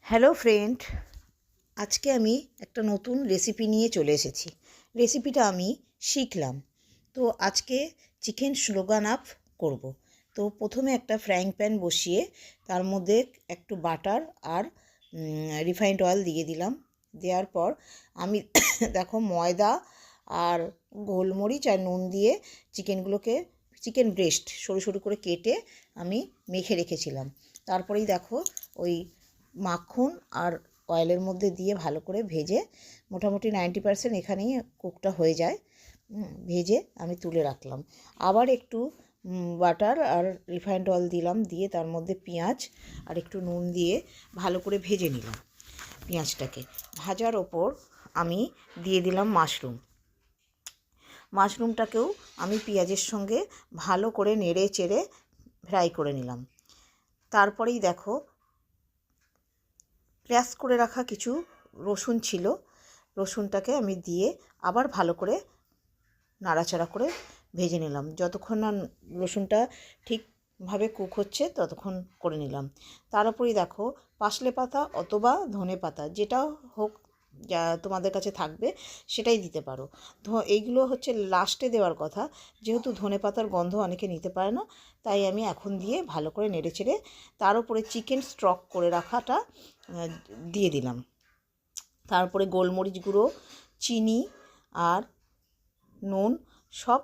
Hello friend, আজকে আমি একটা নতুন রেসিপি নিয়ে চলে এসেছি। রেসিপিটা আমি শিখলাম। তো আজকে চিকেন স্ট্রোগানফ করব। তো প্রথমে একটা ফ্রাইং প্যান বসিয়ে তার মধ্যে একটু বাটার আর রিফাইন্ড অয়েল দিয়ে দিলাম। দেওয়ার পর আমি দেখো ময়দা আর গোলমরিচ আর নুন দিয়ে চিকেন ব্রেস্ট সরু সরু করে কেটে আমি মেখে রেখেছিলাম। তারপরেই দেখো ওই মাখন আর অয়েলের মধ্যে দিয়ে ভালো করে ভেজে মোটামুটি 90% এখানেই কুকটা হয়ে যায়। ভেজে আমি তুলে রাখলাম। আবার একটু বাটার আর রিফাইন্ড অয়েল দিলাম, দিয়ে তার মধ্যে পেঁয়াজ আর একটু নুন দিয়ে ভালো করে ভেজে নিলাম। পেঁয়াজটাকে ভাজার ওপর আমি দিয়ে দিলাম মাশরুমটাকেও আমি পেঁয়াজের সঙ্গে ভালো করে নেড়ে চেড়ে ফ্রাই করে নিলাম। তারপরেই দেখো ক্র্যাশ করে রাখা কিছু রসুন ছিল, রসুনটাকে আমি দিয়ে আবার ভালো করে নাড়াচাড়া করে ভেজে নিলাম। যতক্ষণ না রসুনটা ঠিকভাবে কুক হচ্ছে ততক্ষণ করে নিলাম। তার উপরেই দেখো পাসলে পাতা অথবা ধনে পাতা যেটা হোক, যা তোমাদের কাছে থাকবে সেটাই দিতে পারো। এইগুলো হচ্ছে লাস্টে দেওয়ার কথা, যেহেতু ধনে পাতার গন্ধ অনেকে নিতে পারে না, তাই আমি এখন দিয়ে ভালো করে নেড়ে চেড়ে তার উপরে চিকেন স্টক করে রাখাটা দিয়ে দিলাম। তারপরে গোলমরিচ গুঁড়ো, চিনি আর নুন সব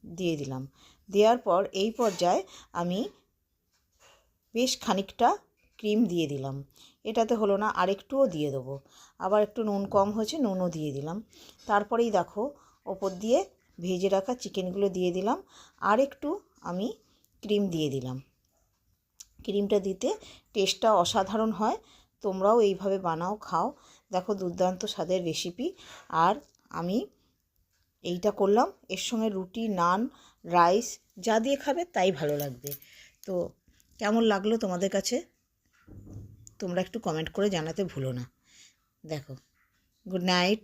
দিয়ে দিলাম। দেওয়ার পর এই পর্যায়ে আমি বেশ খানিকটা ক্রিম দিয়ে দিলাম। এটাতে হলো না, আরেকটুও দিয়ে দেবো। আবার একটু নুন কম হয়েছে, নুনও দিয়ে দিলাম। তারপরেই দেখো ওপর দিয়ে ভেজে রাখা চিকেনগুলো দিয়ে দিলাম, আর একটু আমি ক্রিম দিয়ে দিলাম। ক্রিমটা দিতে টেস্টটা অসাধারণ হয়। তোমরাও এইভাবে বানাও, খাও, দেখো দুর্দান্ত স্বাদের রেসিপি। আর আমি এইটা করলাম, এর সঙ্গে রুটি, নান, রাইস যা দিয়ে খাবে তাই ভালো লাগবে। তো কেমন লাগলো তোমাদের কাছে তোমরা একটু কমেন্ট করে জানাতে ভুলো না। দেখো, গুড নাইট।